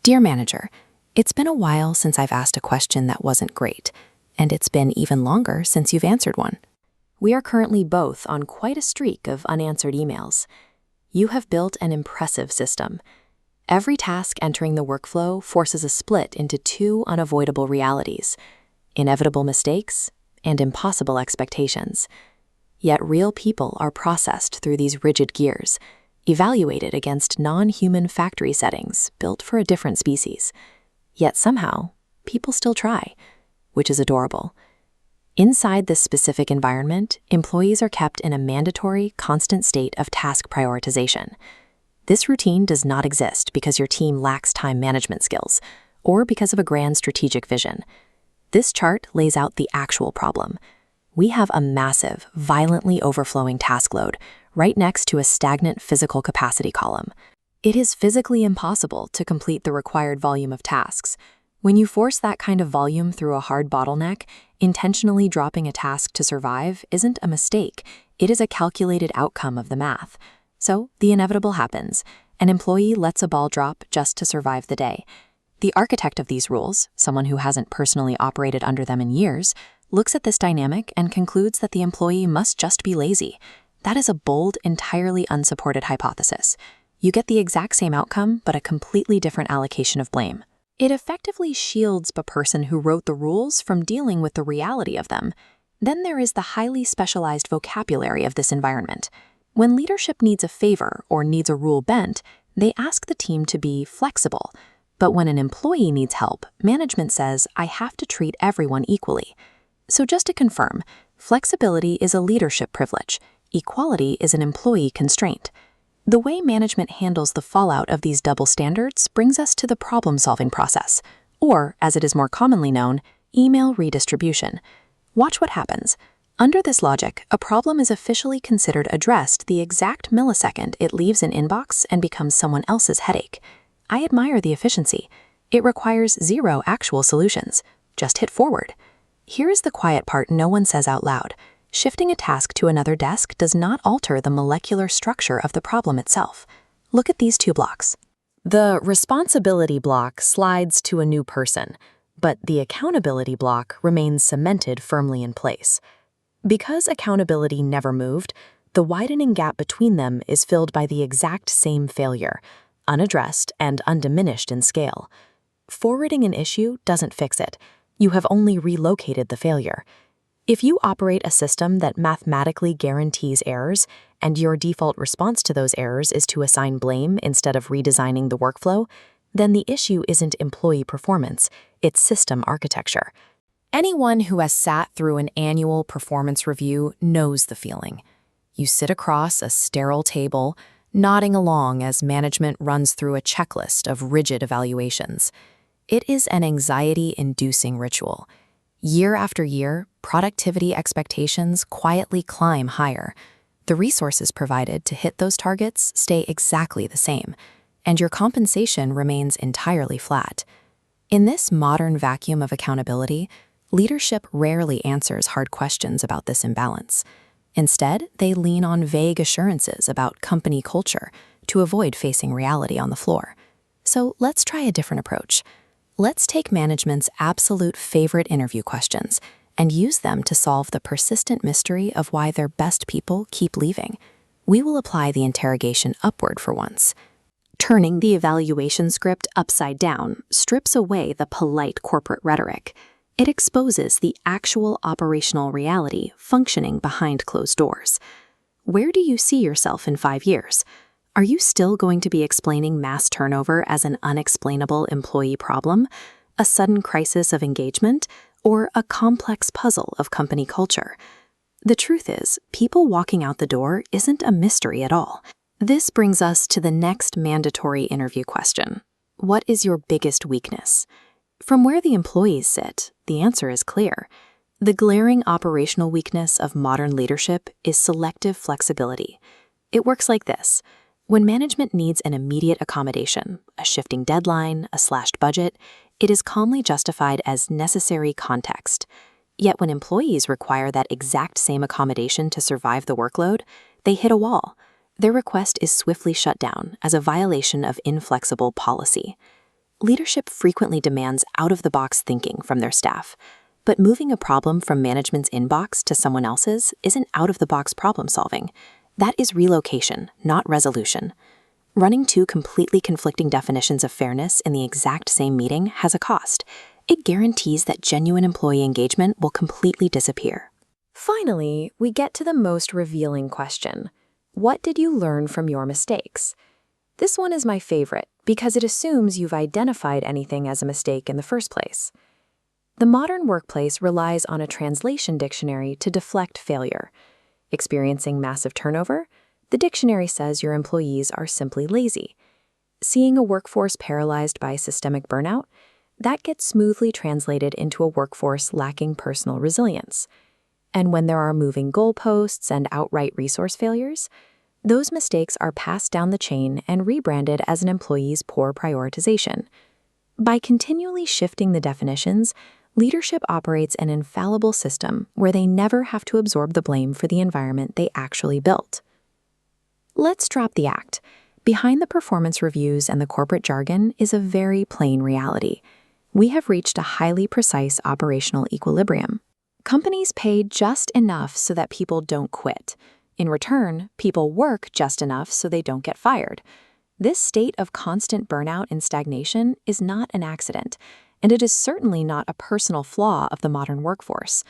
Dear Manager, it's been a while since I've asked a question that wasn't great, and it's been even longer since you've answered one. We are currently both on quite a streak of unanswered emails. You have built an impressive system. Every task entering the workflow forces a split into two unavoidable realities: inevitable mistakes and impossible expectations. Yet real people are processed through these rigid gears, evaluated against non-human factory settings built for a different species. Yet somehow, people still try, which is adorable. Inside this specific environment, employees are kept in a mandatory, constant state of task prioritization. This routine does not exist because your team lacks time management skills, or because of a grand strategic vision. This chart lays out the actual problem. We have a massive, violently overflowing task load right next to a stagnant physical capacity column. It is physically impossible to complete the required volume of tasks. When you force that kind of volume through a hard bottleneck, intentionally dropping a task to survive isn't a mistake. It is a calculated outcome of the math. So the inevitable happens. An employee lets a ball drop just to survive the day. The architect of these rules, someone who hasn't personally operated under them in years, looks at this dynamic and concludes that the employee must just be lazy. That is a bold, entirely unsupported hypothesis. You get the exact same outcome, but a completely different allocation of blame. It effectively shields the person who wrote the rules from dealing with the reality of them. Then there is the highly specialized vocabulary of this environment. When leadership needs a favor or needs a rule bent, they ask the team to be flexible. But when an employee needs help, management says, "I have to treat everyone equally." So just to confirm, flexibility is a leadership privilege. Equality is an employee constraint. The way management handles the fallout of these double standards brings us to the problem-solving process, or, as it is more commonly known, email redistribution. Watch what happens. Under this logic, a problem is officially considered addressed the exact millisecond it leaves an inbox and becomes someone else's headache. I admire the efficiency. It requires zero actual solutions. Just hit forward. Here is the quiet part no one says out loud. Shifting a task to another desk does not alter the molecular structure of the problem itself. Look at these two blocks. The responsibility block slides to a new person, but the accountability block remains cemented firmly in place. Because accountability never moved, the widening gap between them is filled by the exact same failure, unaddressed and undiminished in scale. Forwarding an issue doesn't fix it. You have only relocated the failure. If you operate a system that mathematically guarantees errors, and your default response to those errors is to assign blame instead of redesigning the workflow, then the issue isn't employee performance, it's system architecture. Anyone who has sat through an annual performance review knows the feeling. You sit across a sterile table, nodding along as management runs through a checklist of rigid evaluations. It is an anxiety-inducing ritual. Year after year, productivity expectations quietly climb higher. The resources provided to hit those targets stay exactly the same, and your compensation remains entirely flat. In this modern vacuum of accountability, leadership rarely answers hard questions about this imbalance. Instead, they lean on vague assurances about company culture to avoid facing reality on the floor. So let's try a different approach. Let's take management's absolute favorite interview questions and use them to solve the persistent mystery of why their best people keep leaving. We will apply the interrogation upward for once. Turning the evaluation script upside down strips away the polite corporate rhetoric. It exposes the actual operational reality functioning behind closed doors. Where do you see yourself in 5 years? Are you still going to be explaining mass turnover as an unexplainable employee problem, a sudden crisis of engagement, or a complex puzzle of company culture? The truth is, people walking out the door isn't a mystery at all. This brings us to the next mandatory interview question. What is your biggest weakness? From where the employees sit, the answer is clear. The glaring operational weakness of modern leadership is selective flexibility. It works like this. When management needs an immediate accommodation, a shifting deadline, a slashed budget, it is calmly justified as necessary context. Yet when employees require that exact same accommodation to survive the workload, they hit a wall. Their request is swiftly shut down as a violation of inflexible policy. Leadership frequently demands out-of-the-box thinking from their staff, but moving a problem from management's inbox to someone else's isn't out-of-the-box problem-solving. That is relocation, not resolution. Running two completely conflicting definitions of fairness in the exact same meeting has a cost. It guarantees that genuine employee engagement will completely disappear. Finally, we get to the most revealing question. What did you learn from your mistakes? This one is my favorite because it assumes you've identified anything as a mistake in the first place. The modern workplace relies on a translation dictionary to deflect failure. Experiencing massive turnover? The dictionary says your employees are simply lazy. Seeing a workforce paralyzed by systemic burnout? That gets smoothly translated into a workforce lacking personal resilience. And when there are moving goalposts and outright resource failures, those mistakes are passed down the chain and rebranded as an employee's poor prioritization. By continually shifting the definitions, leadership operates an infallible system where they never have to absorb the blame for the environment they actually built. Let's drop the act. Behind the performance reviews and the corporate jargon is a very plain reality. We have reached a highly precise operational equilibrium. Companies pay just enough so that people don't quit. In return, people work just enough so they don't get fired. This state of constant burnout and stagnation is not an accident, and it is certainly not a personal flaw of the modern workforce.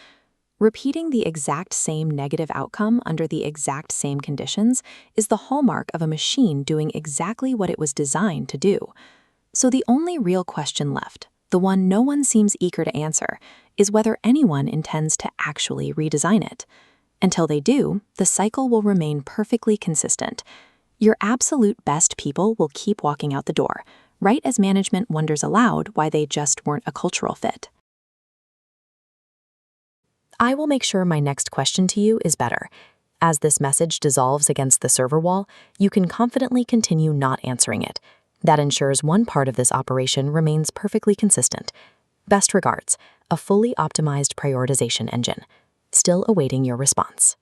Repeating the exact same negative outcome under the exact same conditions is the hallmark of a machine doing exactly what it was designed to do. So the only real question left, the one no one seems eager to answer, is whether anyone intends to actually redesign it. Until they do, the cycle will remain perfectly consistent. Your absolute best people will keep walking out the door, right as management wonders aloud why they just weren't a cultural fit. I will make sure my next question to you is better. As this message dissolves against the server wall, you can confidently continue not answering it. That ensures one part of this operation remains perfectly consistent. Best regards, a fully optimized prioritization engine. Still awaiting your response.